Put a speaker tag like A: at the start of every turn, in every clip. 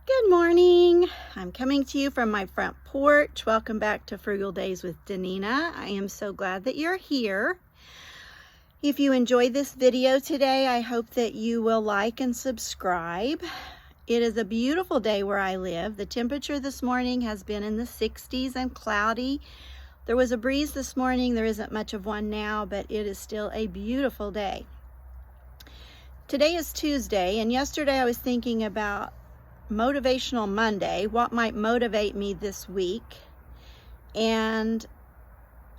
A: Good morning. I'm coming to you from my front porch. Welcome back to Frugal Days with Danina. I am so glad that you're here. If you enjoyed this video today, I hope that you will like and subscribe. It is a beautiful day where I live. The temperature this morning has been in the 60s and cloudy. There was a breeze this morning. There isn't much of one now, but it is still a beautiful day. Today is Tuesday, and yesterday I was thinking about Motivational Monday, what might motivate me this week, and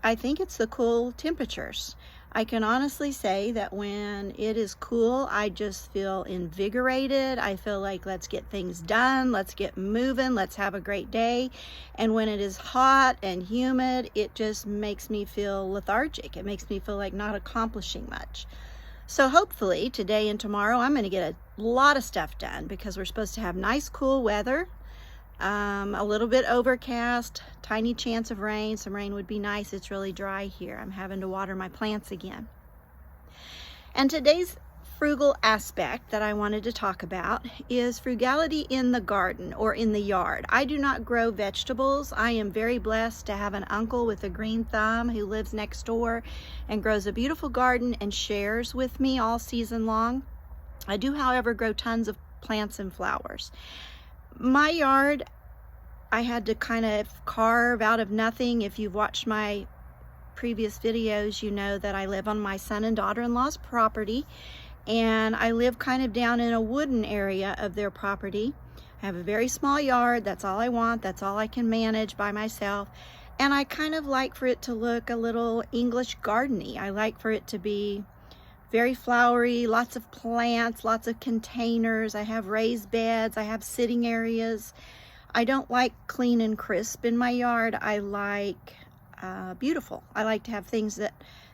A: I think it's the cool temperatures. I can honestly say that when it is cool, I just feel invigorated. I feel like let's get things done, let's get moving, let's have a great day. And when it is hot and humid, it just makes me feel lethargic. It makes me feel like not accomplishing much. So hopefully today and tomorrow I'm going to get a lot of stuff done because we're supposed to have nice cool weather, a little bit overcast, tiny chance of rain. Some rain would be nice. It's really dry here. I'm having to water my plants again. And today's frugal aspect that I wanted to talk about is frugality in the garden or in the yard. I do not grow vegetables. I am very blessed to have an uncle with a green thumb who lives next door and grows a beautiful garden and shares with me all season long. I do, however, grow tons of plants and flowers. My yard, I had to kind of carve out of nothing. If you've watched my previous videos, you know that I live on my son and daughter-in-law's property, and I live kind of down in a wooden area of their property. I have a very small yard. That's all I want. That's all I can manage by myself. And I kind of like for it to look a little English garden-y. I like for it to be very flowery, lots of plants, lots of containers. I have raised beds. I have sitting areas. I don't like clean and crisp in my yard. I like beautiful. I like to have things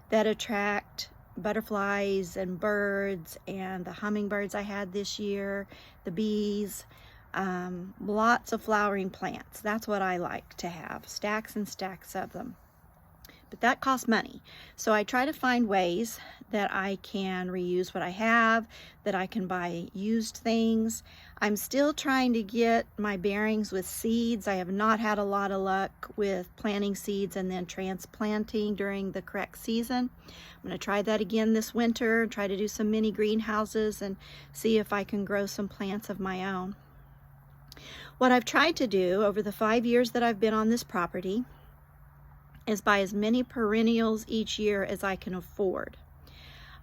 A: that attract butterflies and birds, and the hummingbirds I had this year, the bees, lots of flowering plants. That's what I like to have, stacks and stacks of them. But that costs money. So I try to find ways that I can reuse what I have, that I can buy used things. I'm still trying to get my bearings with seeds. I have not had a lot of luck with planting seeds and then transplanting during the correct season. I'm going to try that again this winter, try to do some mini greenhouses and see if I can grow some plants of my own. What I've tried to do over the 5 years that I've been on this property is buy as many perennials each year as I can afford.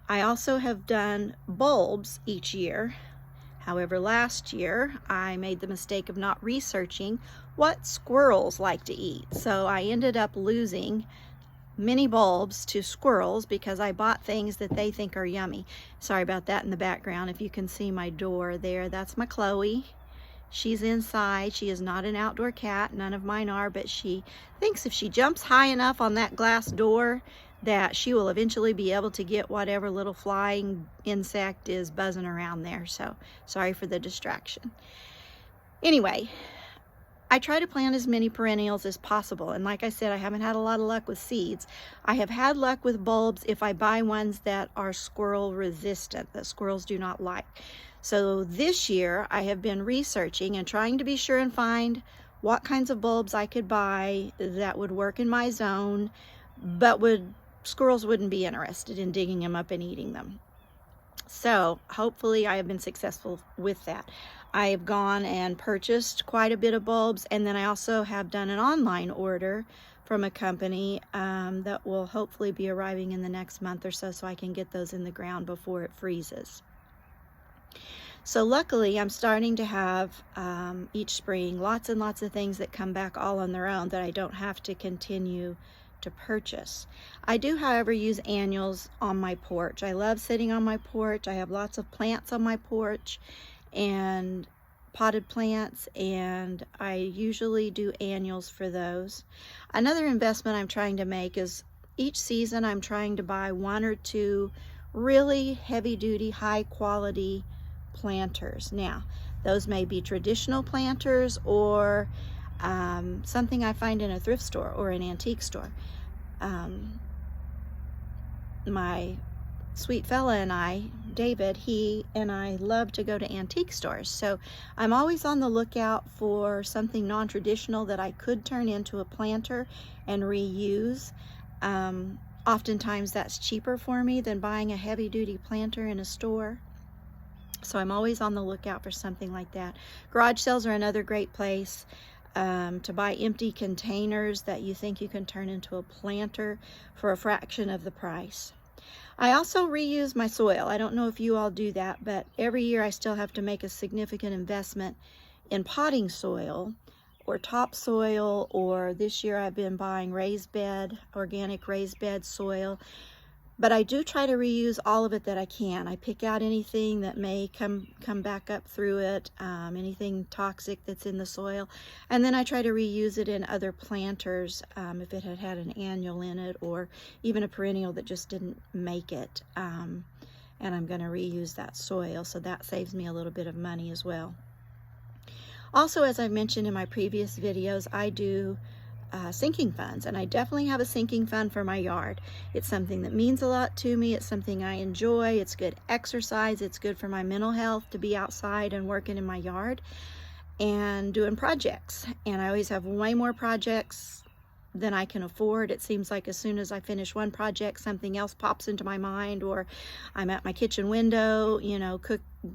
A: I also have done bulbs each year. However, last year I made the mistake of not researching what squirrels like to eat. So I ended up losing mini bulbs to squirrels because I bought things that they think are yummy. Sorry about that in the background. If you can see my door there, that's my Chloe. She's inside. She is not an outdoor cat. None of mine are, but she thinks if she jumps high enough on that glass door that she will eventually be able to get whatever little flying insect is buzzing around there. So sorry for the distraction. Anyway, I try to plant as many perennials as possible. And like I said, I haven't had a lot of luck with seeds. I have had luck with bulbs if I buy ones that are squirrel resistant, that squirrels do not like. So this year I have been researching and trying to be sure and find what kinds of bulbs I could buy that would work in my zone, but squirrels wouldn't be interested in digging them up and eating them. So hopefully I have been successful with that. I have gone and purchased quite a bit of bulbs, and then I also have done an online order from a company that will hopefully be arriving in the next month or so I can get those in the ground before it freezes. So luckily I'm starting to have each spring lots and lots of things that come back all on their own that I don't have to continue to purchase. I do, however, use annuals on my porch. I love sitting on my porch. I have lots of plants on my porch and potted plants, and I usually do annuals for those. Another investment I'm trying to make is each season I'm trying to buy 1 or 2 really heavy-duty, high-quality planters. Now, those may be traditional planters or something I find in a thrift store or an antique store. My sweet fella and I, David, he and I love to go to antique stores. So I'm always on the lookout for something non-traditional that I could turn into a planter and reuse. Oftentimes that's cheaper for me than buying a heavy-duty planter in a store. So I'm always on the lookout for something like that. Garage sales are another great place to buy empty containers that you think you can turn into a planter for a fraction of the price. I also reuse my soil. I don't know if you all do that, but every year I still have to make a significant investment in potting soil or topsoil, or this year I've been buying raised bed, organic raised bed soil. But I do try to reuse all of it that I can. I pick out anything that may come back up through it, anything toxic that's in the soil, and then I try to reuse it in other planters if it had an annual in it, or even a perennial that just didn't make it. And I'm going to reuse that soil, so that saves me a little bit of money as well. Also, as I mentioned in my previous videos, I do sinking funds, and I definitely have a sinking fund for my yard. It's something that means a lot to me. It's something I enjoy. It's good exercise. It's good for my mental health to be outside and working in my yard and doing projects. And I always have way more projects than I can afford. It seems like as soon as I finish one project, something else pops into my mind, or I'm at my kitchen window, you know,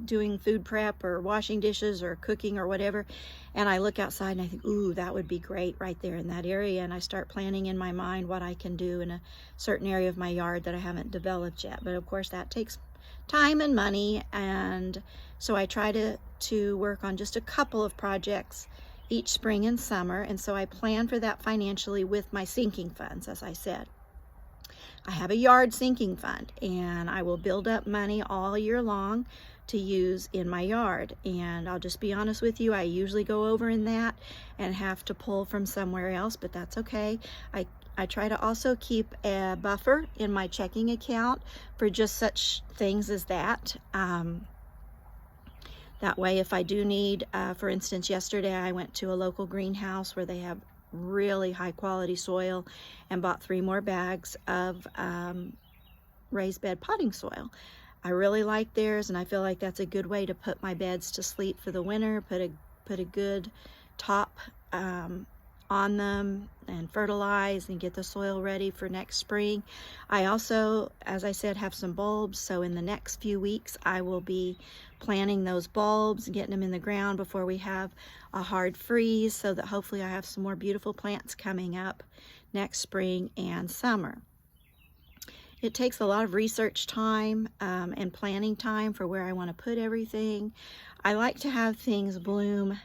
A: doing food prep or washing dishes or cooking or whatever, and I look outside and I think, ooh, that would be great right there in that area, and I start planning in my mind what I can do in a certain area of my yard that I haven't developed yet. But of course that takes time and money, and so I try to work on just a couple of projects each spring and summer, and so I plan for that financially with my sinking funds. As I said, I have a yard sinking fund, and I will build up money all year long to use in my yard. And I'll just be honest with you, I usually go over in that and have to pull from somewhere else, but that's okay. I try to also keep a buffer in my checking account for just such things as that. That way, if I do need, for instance, yesterday I went to a local greenhouse where they have really high quality soil and bought 3 more bags of raised bed potting soil. I really like theirs, and I feel like that's a good way to put my beds to sleep for the winter, put a good top on them and fertilize and get the soil ready for next spring. I also, as I said, have some bulbs, so in the next few weeks I will be planting those bulbs and getting them in the ground before we have a hard freeze, so that hopefully I have some more beautiful plants coming up next spring and summer. It takes a lot of research time and planning time for where I want to put everything. I like to have things bloom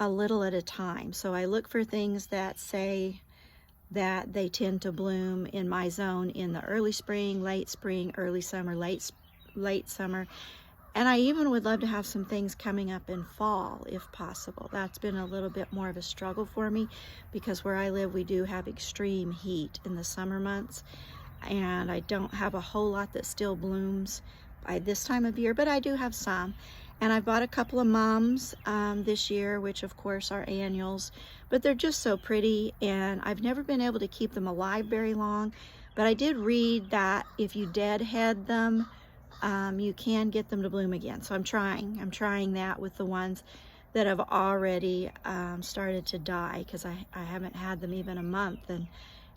A: a little at a time. So I look for things that say that they tend to bloom in my zone in the early spring, early summer, late summer. And I even would love to have some things coming up in fall if possible. That's been a little bit more of a struggle for me because where I live we do have extreme heat in the summer months, and I don't have a whole lot that still blooms by this time of year, but I do have some. And I bought a couple of mums this year, which of course are annuals, but they're just so pretty, and I've never been able to keep them alive very long. But I did read that if you deadhead them, you can get them to bloom again. So I'm trying that with the ones that have already started to die, because I haven't had them even a month,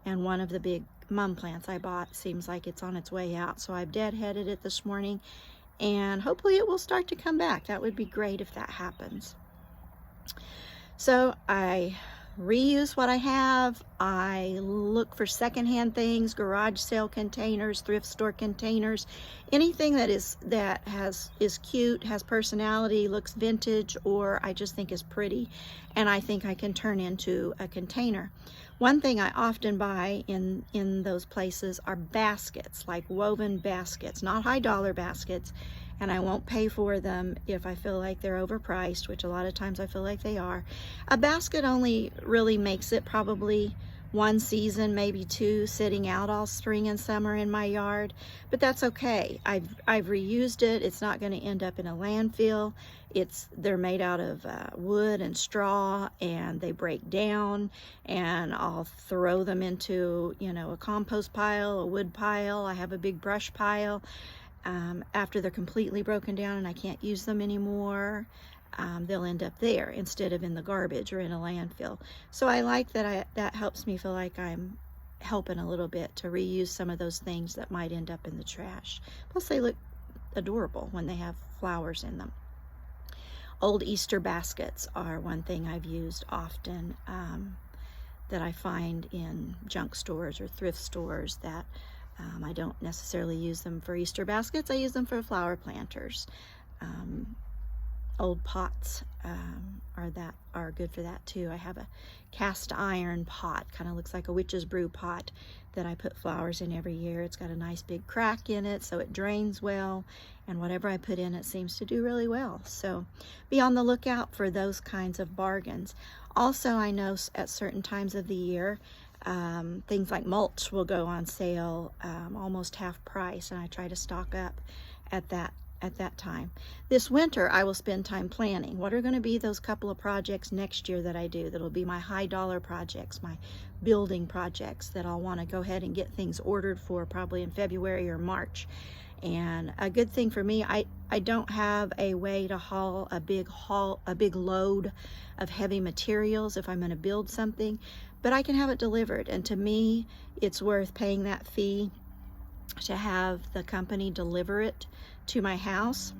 A: and one of the big mum plants I bought seems like it's on its way out. So I've deadheaded it this morning, and hopefully it will start to come back. That would be great if that happens. So I reuse what I have. I look for secondhand things, garage sale containers, thrift store containers, anything that is cute, has personality, looks vintage, or I just think is pretty, and I think I can turn into a container. One thing I often buy in those places are baskets, like woven baskets, not high dollar baskets, and I won't pay for them if I feel like they're overpriced, which a lot of times I feel like they are. A basket only really makes it probably one season, maybe two, sitting out all spring and summer in my yard, but that's okay. I've reused it. It's not going to end up in a landfill. They're made out of wood and straw, and they break down, and I'll throw them into, you know, a compost pile, a wood pile. I have a big brush pile. After they're completely broken down and I can't use them anymore, they'll end up there instead of in the garbage or in a landfill. So I like that. That helps me feel like I'm helping a little bit to reuse some of those things that might end up in the trash. Plus they look adorable when they have flowers in them. Old Easter baskets are one thing I've used often, that I find in junk stores or thrift stores that I don't necessarily use them for Easter baskets. I use them for flower planters. Old pots are good for that too. I have a cast iron pot, kind of looks like a witch's brew pot, that I put flowers in every year. It's got a nice big crack in it, so it drains well, and whatever I put in it seems to do really well. So be on the lookout for those kinds of bargains. Also, I know at certain times of the year, things like mulch will go on sale almost half price, and I try to stock up at that time. This winter I will spend time planning what are going to be those couple of projects next year that I do that'll be my high dollar projects, my building projects that I'll want to go ahead and get things ordered for probably in February or March. And a good thing for me, I don't have a way to haul a big load of heavy materials if I'm going to build something, but I can have it delivered, and to me it's worth paying that fee to have the company deliver it to my house,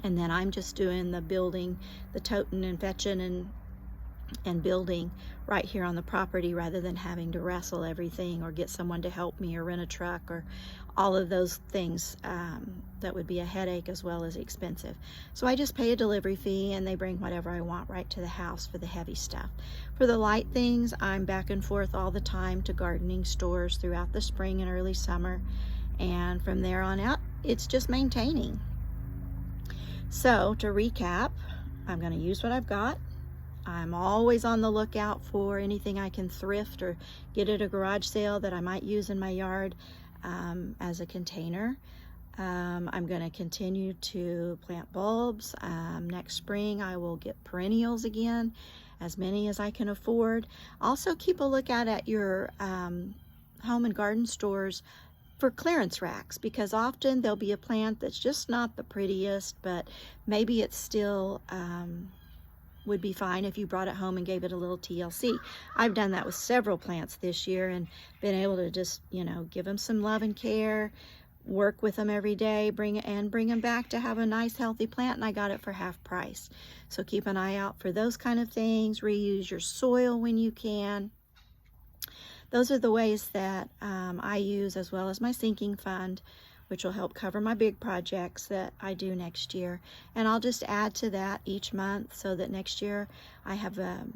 A: and then I'm just doing the building, the toting and fetching and building right here on the property, rather than having to wrestle everything or get someone to help me or rent a truck or all of those things. That would be a headache as well as expensive. So I just pay a delivery fee and they bring whatever I want right to the house for the heavy stuff. For the light things, I'm back and forth all the time to gardening stores throughout the spring and early summer, and from there on out it's just maintaining. So to recap, I'm going to use what I've got. I'm always on the lookout for anything I can thrift or get at a garage sale that I might use in my yard as a container. I'm going to continue to plant bulbs. Next spring I will get perennials again, as many as I can afford. Also keep a lookout at your home and garden stores for clearance racks, because often there'll be a plant that's just not the prettiest, but maybe it's still would be fine if you brought it home and gave it a little TLC. I've done that with several plants this year and been able to just, you know, give them some love and care, work with them every day, bring them back to have a nice healthy plant, and I got it for half price. So keep an eye out for those kind of things. Reuse your soil when you can. Those are the ways that I use, as well as my sinking fund, which will help cover my big projects that I do next year. And I'll just add to that each month so that next year I have a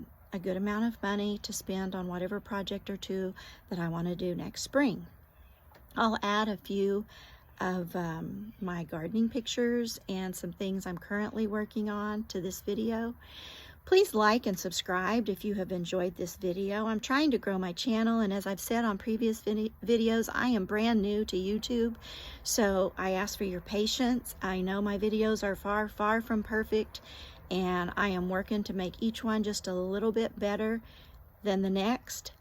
A: good amount of money to spend on whatever project or two that I want to do next spring. I'll add a few of my gardening pictures and some things I'm currently working on to this video. Please like and subscribe if you have enjoyed this video. I'm trying to grow my channel, and as I've said on previous videos, I am brand new to YouTube, so I ask for your patience. I know my videos are far, far from perfect, and I am working to make each one just a little bit better than the next.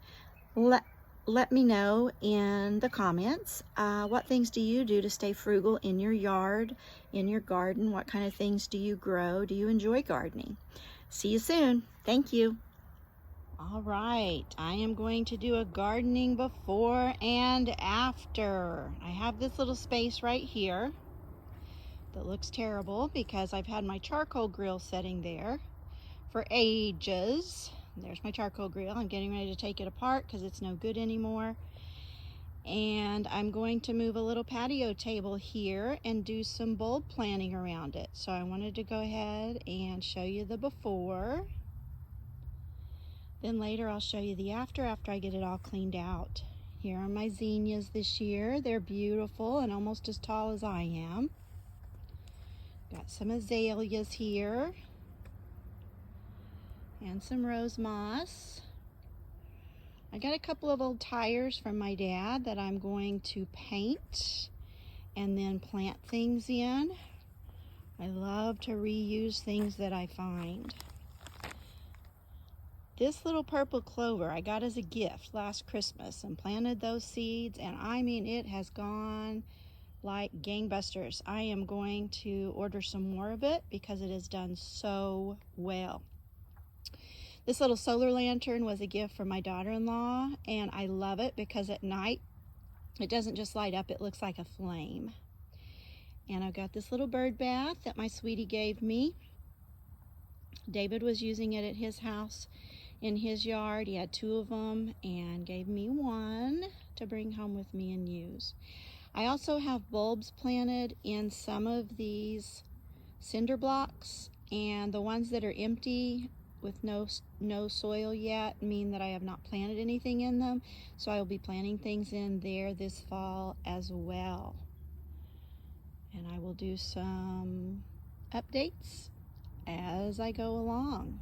A: Let me know in the comments, what things do you do to stay frugal in your yard, in your garden? What kind of things do you grow? Do you enjoy gardening? See you soon. Thank you. All right, I am going to do a gardening before and after. I have this little space right here that looks terrible because I've had my charcoal grill setting there for ages. There's my charcoal grill. I'm getting ready to take it apart because it's no good anymore. And I'm going to move a little patio table here and do some bulb planting around it. So I wanted to go ahead and show you the before. Then later I'll show you the after I get it all cleaned out. Here are my zinnias this year. They're beautiful and almost as tall as I am. Got some azaleas here and some rose moss. I got a couple of old tires from my dad that I'm going to paint and then plant things in. I love to reuse things that I find. This little purple clover I got as a gift last Christmas and planted those seeds, and I mean, it has gone like gangbusters. I am going to order some more of it because it has done so well. This little solar lantern was a gift from my daughter-in-law, and I love it because at night it doesn't just light up, it looks like a flame. And I've got this little bird bath that my sweetie gave me. David was using it at his house in his yard. He had 2 of them and gave me one to bring home with me and use. I also have bulbs planted in some of these cinder blocks, and the ones that are empty with no soil yet mean that I have not planted anything in them, so I will be planting things in there this fall as well. And I will do some updates as I go along.